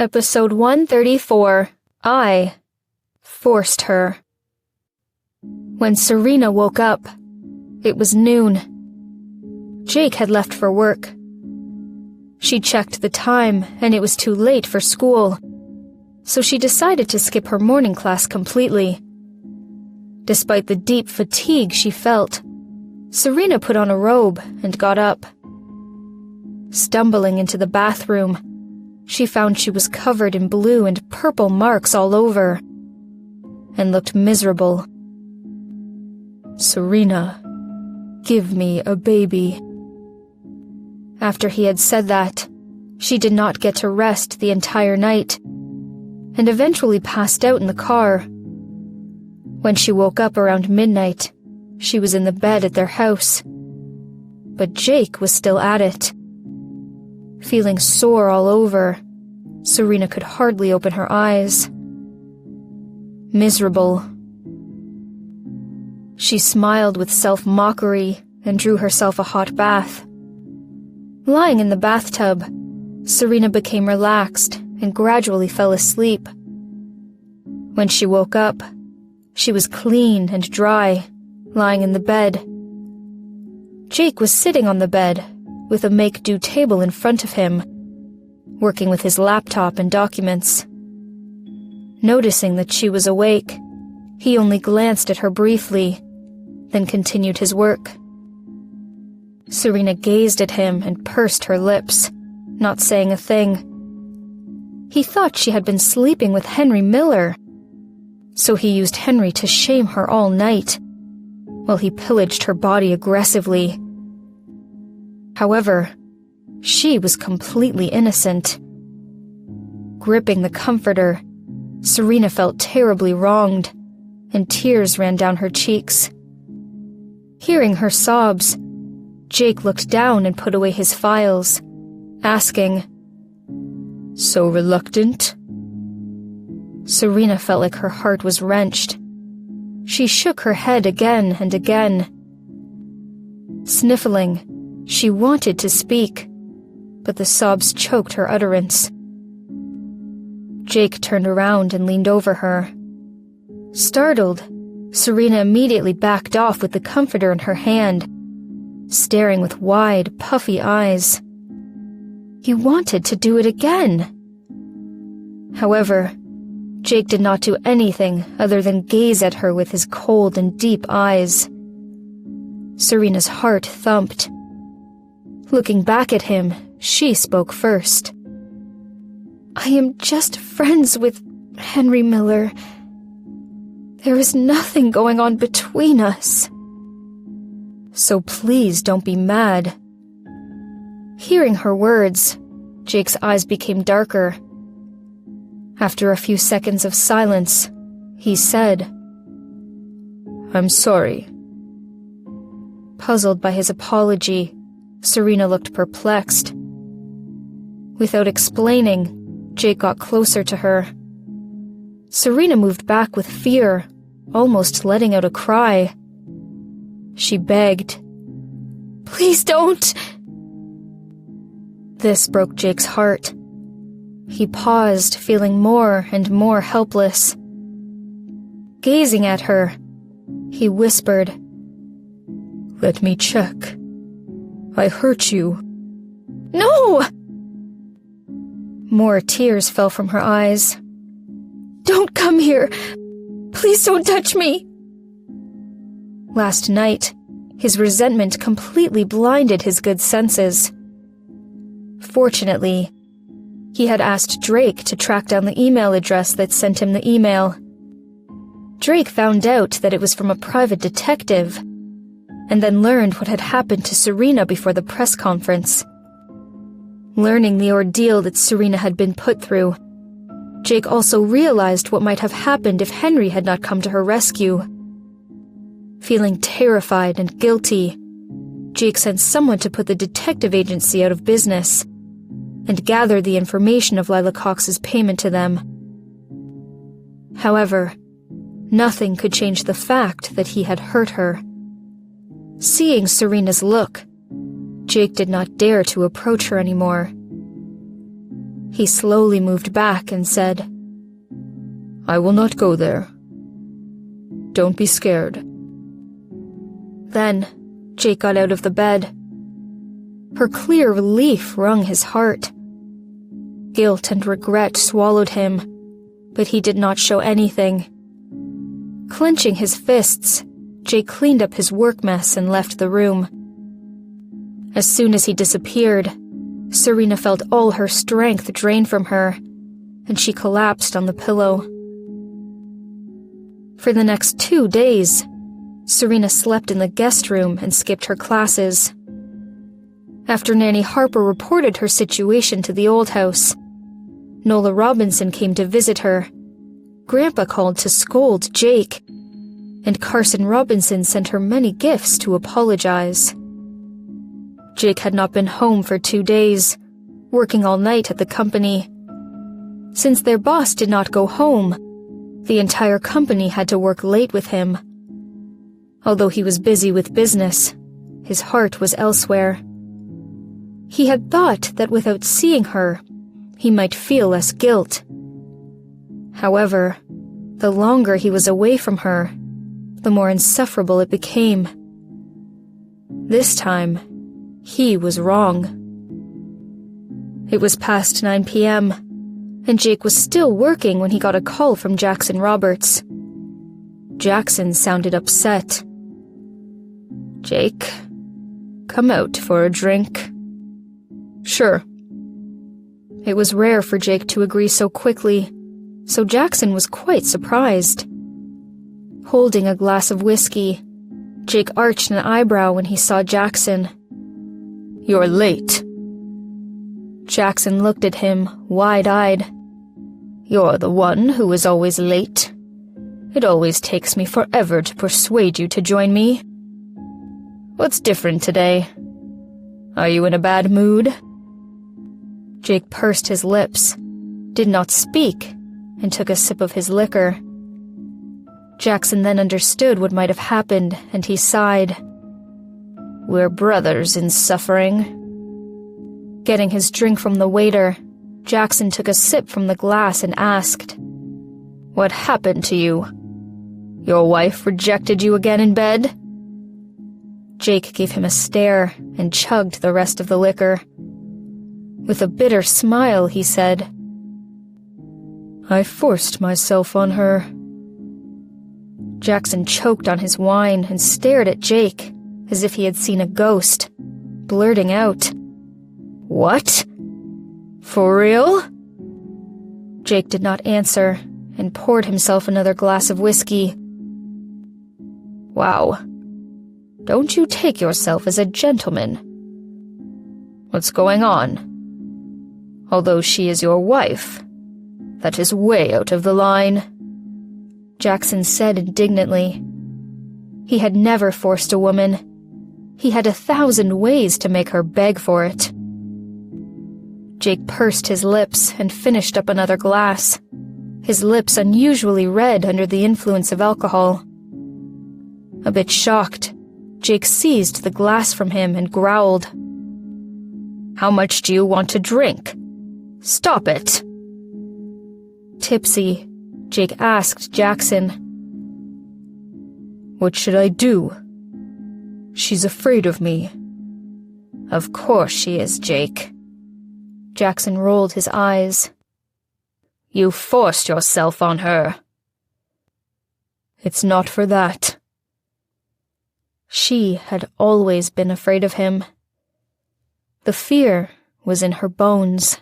Episode 134, I Forced Her. When Serena woke up, it was noon. Jake had left for work. She checked the time, and it was too late for school, so she decided to skip her morning class completely. Despite the deep fatigue she felt, Serena put on a robe and got up. Stumbling into the bathroom, she found she was covered in blue and purple marks all over, and looked miserable. "Serena, give me a baby." After he had said that, she did not get to rest the entire night, and eventually passed out in the car. When she woke up around midnight, she was in the bed at their house. But Jake was still at it. Feeling sore all over, Serena could hardly open her eyes. Miserable. She smiled with self-mockery and drew herself a hot bath. Lying in the bathtub, Serena became relaxed and gradually fell asleep. When she woke up, she was clean and dry, lying in the bed. Jake was sitting on the bed, with a make-do table in front of him, working with his laptop and documents. Noticing that she was awake, he only glanced at her briefly, then continued his work. Serena gazed at him and pursed her lips, not saying a thing. He thought she had been sleeping with Henry Miller, so he used Henry to shame her all night, while he pillaged her body aggressively. However, she was completely innocent. Gripping the comforter, Serena felt terribly wronged, and tears ran down her cheeks. Hearing her sobs, Jake looked down and put away his files, asking, "So reluctant?" Serena felt like her heart was wrenched. She shook her head again and again. Sniffling, she wanted to speak, but the sobs choked her utterance. Jake turned around and leaned over her. Startled, Serena immediately backed off with the comforter in her hand, staring with wide, puffy eyes. He wanted to do it again. However, Jake did not do anything other than gaze at her with his cold and deep eyes. Serena's heart thumped. Looking back at him, she spoke first. "I am just friends with Henry Miller. There is nothing going on between us. So please don't be mad." Hearing her words, Jake's eyes became darker. After a few seconds of silence, he said, "I'm sorry." Puzzled by his apology, Serena looked perplexed. Without explaining, Jake got closer to her. Serena moved back with fear, almost letting out a cry. She begged, "Please don't!" This broke Jake's heart. He paused, feeling more and more helpless. Gazing at her, he whispered, "Let me check. I hurt you." "No!" More tears fell from her eyes. "Don't come here! Please don't touch me!" Last night, his resentment completely blinded his good senses. Fortunately, he had asked Drake to track down the email address that sent him the email. Drake found out that it was from a private detective, and then learned what had happened to Serena before the press conference. Learning the ordeal that Serena had been put through, Jake also realized what might have happened if Henry had not come to her rescue. Feeling terrified and guilty, Jake sent someone to put the detective agency out of business and gather the information of Lila Cox's payment to them. However, nothing could change the fact that he had hurt her. Seeing Serena's look, Jake did not dare to approach her anymore. He slowly moved back and said, "I will not go there. Don't be scared." Then Jake got out of the bed. Her clear relief wrung his heart. Guilt and regret swallowed him, but he did not show anything. Clenching his fists, Jake cleaned up his work mess and left the room. As soon as he disappeared, Serena felt all her strength drain from her, and she collapsed on the pillow. For the next 2 days, Serena slept in the guest room and skipped her classes. After Nanny Harper reported her situation to the old house, Nola Robinson came to visit her. Grandpa called to scold Jake, and Carson Robinson sent her many gifts to apologize. Jake had not been home for 2 days, working all night at the company. Since their boss did not go home, the entire company had to work late with him. Although he was busy with business, his heart was elsewhere. He had thought that without seeing her, he might feel less guilt. However, the longer he was away from her, the more insufferable it became. This time, he was wrong. It was past 9 p.m., and Jake was still working when he got a call from Jackson Roberts. Jackson sounded upset. "Jake, come out for a drink." "Sure." It was rare for Jake to agree so quickly, so Jackson was quite surprised. Holding a glass of whiskey, Jake arched an eyebrow when he saw Jackson. "You're late." Jackson looked at him, wide-eyed. "You're the one who is always late. It always takes me forever to persuade you to join me. What's different today? Are you in a bad mood?" Jake pursed his lips, did not speak, and took a sip of his liquor. Jackson then understood what might have happened, and he sighed. "We're brothers in suffering." Getting his drink from the waiter, Jackson took a sip from the glass and asked, "What happened to you? Your wife rejected you again in bed?" Jake gave him a stare and chugged the rest of the liquor. With a bitter smile, he said, "I forced myself on her." Jackson choked on his wine and stared at Jake as if he had seen a ghost, blurting out, "What? For real?" Jake did not answer and poured himself another glass of whiskey. "Wow. Don't you take yourself as a gentleman? What's going on? Although she is your wife, that is way out of the line," Jackson said indignantly. He had never forced a woman. He had 1,000 ways to make her beg for it. Jake pursed his lips and finished up another glass, his lips unusually red under the influence of alcohol. A bit shocked, Jake seized the glass from him and growled, "How much do you want to drink? Stop it!" Tipsy, Jake asked Jackson, "What should I do? She's afraid of me." "Of course she is, Jake." Jackson rolled his eyes. "You forced yourself on her." "It's not for that." She had always been afraid of him. The fear was in her bones.